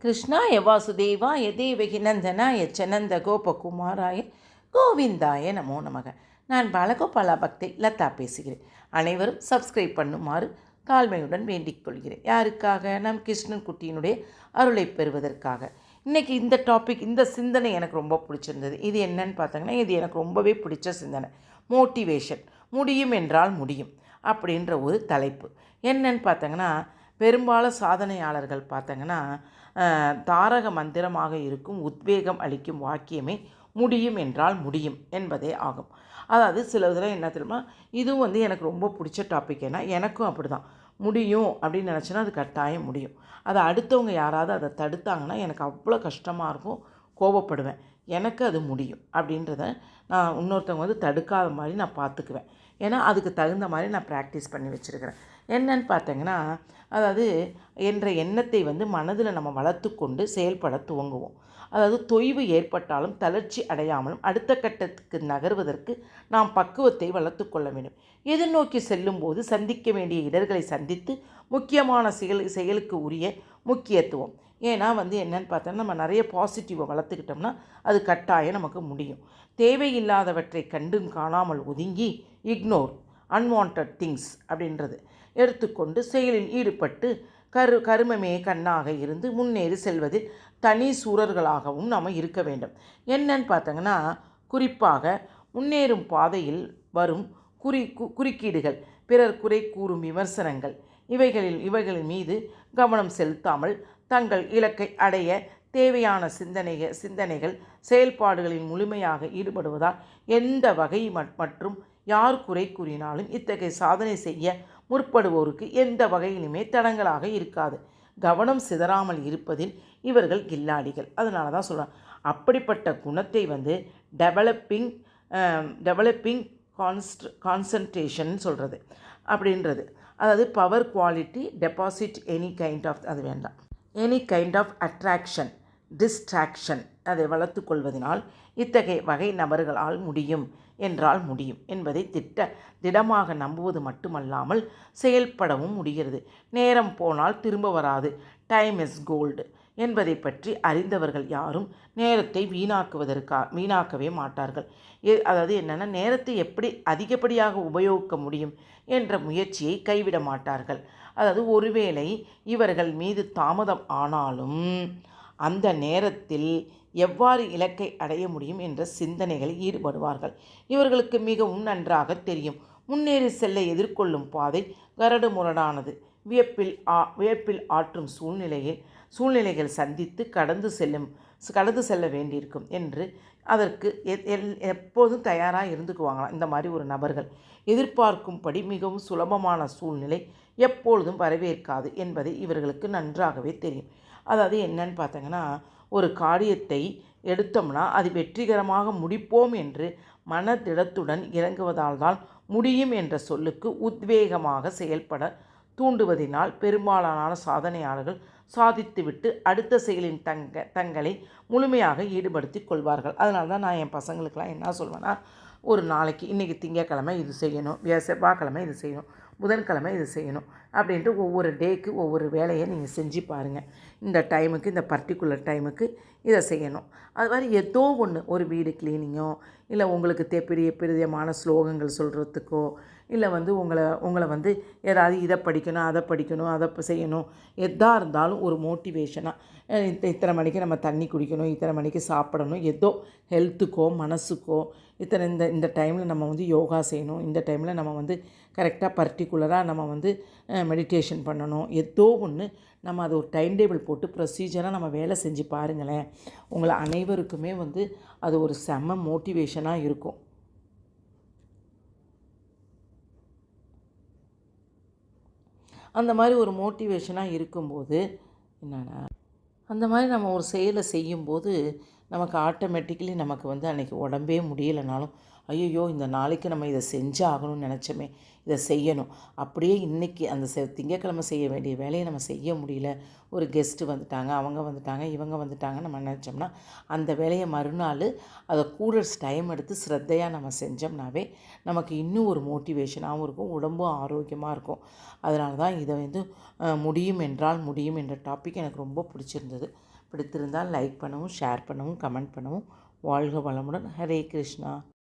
கிருஷ்ணாய வாசுதேவாய தேவகி நந்தனாய சனந்த கோபகுமாராய கோவிந்தாய நமோ நமக. நான் பாலகோபாலா பக்தி லதா பேசுகிறேன். அனைவரும் சப்ஸ்கிரைப் பண்ணுமாறு தாழ்மையுடன் வேண்டிக் கொள்கிறேன். யாருக்காக? நம் கிருஷ்ணன் குட்டியினுடைய அருளை பெறுவதற்காக. இன்றைக்கி இந்த டாபிக், இந்த சிந்தனை எனக்கு ரொம்ப பிடிச்சிருந்தது. இது என்னன்னு பார்த்தாங்கன்னா, இது எனக்கு ரொம்பவே பிடிச்ச சிந்தனை. மோட்டிவேஷன், முடியும் என்றால் முடியும் அப்படின்ற ஒரு தலைப்பு. என்னன்னு பார்த்தாங்கன்னா, பெரும்பாலும் சாதனையாளர்கள் பார்த்தாங்கன்னா, தாரக மந்திரமாக இருக்கும் உத்வேகம் அளிக்கும் வாக்கியமே முடியும் என்றால் முடியும் என்பதே ஆகும். அதாவது சில இதில் என்ன தெரியுமா, இதுவும் எனக்கு ரொம்ப பிடிச்ச டாபிக். ஏன்னா எனக்கும் அப்படி தான். முடியும் அப்படின்னு நினச்சின்னா அது கட்டாயம் முடியும். அதை அடுத்தவங்க யாராவது அதை தடுத்தாங்கன்னா எனக்கு அவ்வளோ கஷ்டமாக இருக்கும், கோபப்படுவேன். எனக்கு அது முடியும் அப்படின்றத நான் இன்னொருத்தவங்க தடுக்காத மாதிரி நான் பார்த்துக்குவேன். ஏன்னா அதுக்கு தகுந்த மாதிரி நான் ப்ராக்டிஸ் பண்ணி வச்சுருக்கிறேன். என்னன்னு பார்த்தீங்கன்னா, அதாவது என்ற எண்ணத்தை மனதில் நம்ம வளர்த்து கொண்டு செயல்பட துவங்குவோம். அதாவது தொய்வு ஏற்பட்டாலும் தளர்ச்சி அடையாமலும் அடுத்த கட்டத்துக்கு நகர்வதற்கு நாம் பக்குவத்தை வளர்த்து கொள்ள வேண்டும். எதிர்நோக்கி செல்லும்போது சந்திக்க வேண்டிய இடர்களை சந்தித்து முக்கியமான செயலுக்கு உரிய முக்கியத்துவம். ஏன்னா என்னன்னு பார்த்தோன்னா, நம்ம நிறைய பாசிட்டிவை வளர்த்துக்கிட்டோம்னா அது கட்டாயம் நமக்கு முடியும். தேவையில்லாதவற்றை கண்டும் காணாமல் ஒதுங்கி இக்னோர் அன்வான்ட் திங்ஸ் அப்படின்றது எடுத்துக்கொண்டு செயலில் ஈடுபட்டு கருமமே கண்ணாக இருந்து முன்னேறி செல்வதில் தனி சூரர்களாகவும் நாம் இருக்க வேண்டும். என்னன்னு பார்த்தோங்கன்னா, குறிப்பாக முன்னேறும் பாதையில் வரும் குறுக்கீடுகள், பிறர் குறை கூறும் விமர்சனங்கள், இவைகளின் மீது கவனம் செலுத்தாமல் தங்கள் இலக்கை அடைய தேவையான சிந்தனைகள் செயல்பாடுகளில் முழுமையாக ஈடுபடுவதால் எந்த வகை மற்றும் யார் குறை கூறினாலும் இத்தகைய சாதனை செய்ய முற்படுவோருக்கு எந்த வகையிலுமே தடங்களாக இருக்காது. கவனம் சிதறாமல் இருப்பதில் இவர்கள் கில்லாடிகள். அதனால தான் சொல்கிறேன், அப்படிப்பட்ட குணத்தை டெவலப்பிங் கான்சன்ட்ரேஷன் சொல்கிறது அப்படின்றது. அதாவது power quality deposit any kind of attraction distraction அதை வளர்த்து கொள்வதனால் இத்தகைய வகை நபர்களால் முடியும் என்றால் முடியும் என்பதை திடமாக நம்புவது மட்டுமல்லாமல் செயல்படவும் முடிகிறது. நேரம் போனால் திரும்ப வராது, டைம் இஸ் கோல்டு என்பதை பற்றி அறிந்தவர்கள் யாரும் நேரத்தை வீணாக்கவே மாட்டார்கள். அதாவது என்னென்னா, நேரத்தை எப்படி அதிகப்படியாக உபயோகிக்க முடியும் என்ற முயற்சியை கைவிட மாட்டார்கள். அதாவது ஒருவேளை இவர்கள் மீது தாமதம் ஆனாலும் அந்த நேரத்தில் எவ்வாறு இலக்கை அடைய முடியும் என்ற சிந்தனைகளில் ஈடுபடுவார்கள். இவர்களுக்கு மிகவும் நன்றாக தெரியும், முன்னேறி செல்ல எதிர்கொள்ளும் பாதை கரடு முரடானது. வியப்பில் ஆற்றும் சூழ்நிலைகள் சந்தித்து கடந்து செல்ல வேண்டியிருக்கும் என்று அதற்கு எப்போதும் தயாராக இருந்துக்குவாங்களாம். இந்த மாதிரி ஒரு நபர்கள் எதிர்பார்க்கும்படி மிகவும் சுலபமான சூழ்நிலை எப்பொழுதும் வரவேற்காது என்பதை இவர்களுக்கு நன்றாகவே தெரியும். அதாவது என்னன்னு பார்த்தீங்கன்னா, ஒரு காரியத்தை எடுத்தோம்னா அது வெற்றிகரமாக முடிப்போம் என்று மனதிடத்துடன் இறங்குவதால் தான் முடியும் என்ற சொல்லுக்கு உத்வேகமாக செயல்பட தூண்டுவதினால் பெரும்பாலான சாதனையாளர்கள் சாதித்துவிட்டு அடுத்த செயலின் தங்களை முழுமையாக ஈடுபடுத்தி கொள்வார்கள். அதனால தான் நான் என் பசங்களுக்கெல்லாம் என்ன சொல்வேன்னா, ஒரு நாளைக்கு இன்றைக்கி திங்கக்கிழமை இது செய்யணும், செவ்வாய்க்கிழமை இது செய்யணும், புதன்கிழமை இது செய்யணும் அப்படின்ட்டு ஒவ்வொரு டேக்கு ஒவ்வொரு வேலையை நீங்கள் செஞ்சு பாருங்கள். இந்த டைமுக்கு, இந்த பர்டிகுலர் டைமுக்கு இதை செய்யணும். அது மாதிரி ஏதோ ஒன்று, ஒரு வீடு கிளீனிங்கோ, இல்லை உங்களுக்கு பெரியமான ஸ்லோகங்கள் சொல்கிறதுக்கோ, இல்லை உங்களை ஏதாவது இதை படிக்கணும், அதை செய்யணும், எதாக இருந்தாலும் ஒரு மோட்டிவேஷனாக இத்தனை மணிக்கு நம்ம தண்ணி குடிக்கணும், இத்தனை மணிக்கு சாப்பிடணும், ஏதோ ஹெல்த்துக்கோ மனசுக்கோ இந்த டைமில் நம்ம யோகா செய்யணும், இந்த டைமில் நம்ம கரெக்டாக பர்டிகுலராக நம்ம மெடிடேஷன் பண்ணணும், ஏதோ ஒன்று நம்ம அது ஒரு டைம் டேபிள் போட்டு ப்ரொசீஜராக நம்ம வேலை செஞ்சு பாருங்களேன். உங்களை அனைவருக்குமே அது ஒரு செம்ம மோட்டிவேஷனாக இருக்கும். அந்த மாதிரி ஒரு மோட்டிவேஷனாக இருக்கும்போது என்னென்னா, அந்த மாதிரி நம்ம ஒரு செயலை செய்யும்போது நமக்கு ஆட்டோமேட்டிக்கலி நமக்கு அன்றைக்கி உடம்பே முடியலைனாலும் ஐயையோ இந்த நாளைக்கு நம்ம இதை செஞ்சு ஆகணும்னு நினச்சோமே, இதை செய்யணும். அப்படியே இன்றைக்கி அந்த திங்கட்கிழமை செய்ய வேண்டிய வேலையை நம்ம செய்ய முடியல, ஒரு கெஸ்ட்டு வந்துட்டாங்க, அவங்க வந்துட்டாங்க, இவங்க வந்துட்டாங்க நம்ம நினச்சோம்னா அந்த வேலையை மறுநாள் அதை கூட டைம் எடுத்து ஸ்ரத்தையாக நம்ம செஞ்சோம்னாவே நமக்கு இன்னும் ஒரு மோட்டிவேஷனாகவும் இருக்கும், உடம்பும் ஆரோக்கியமாக இருக்கும். அதனால தான் இதை வந்து முடியும் என்றால் முடியும் என்ற டாபிக் எனக்கு ரொம்ப பிடிச்சிருந்தது. பிடித்திருந்தால் லைக் பண்ணவும், ஷேர் பண்ணவும், கமெண்ட் பண்ணவும். வாழ்க வளமுடன். ஹரே கிருஷ்ணா.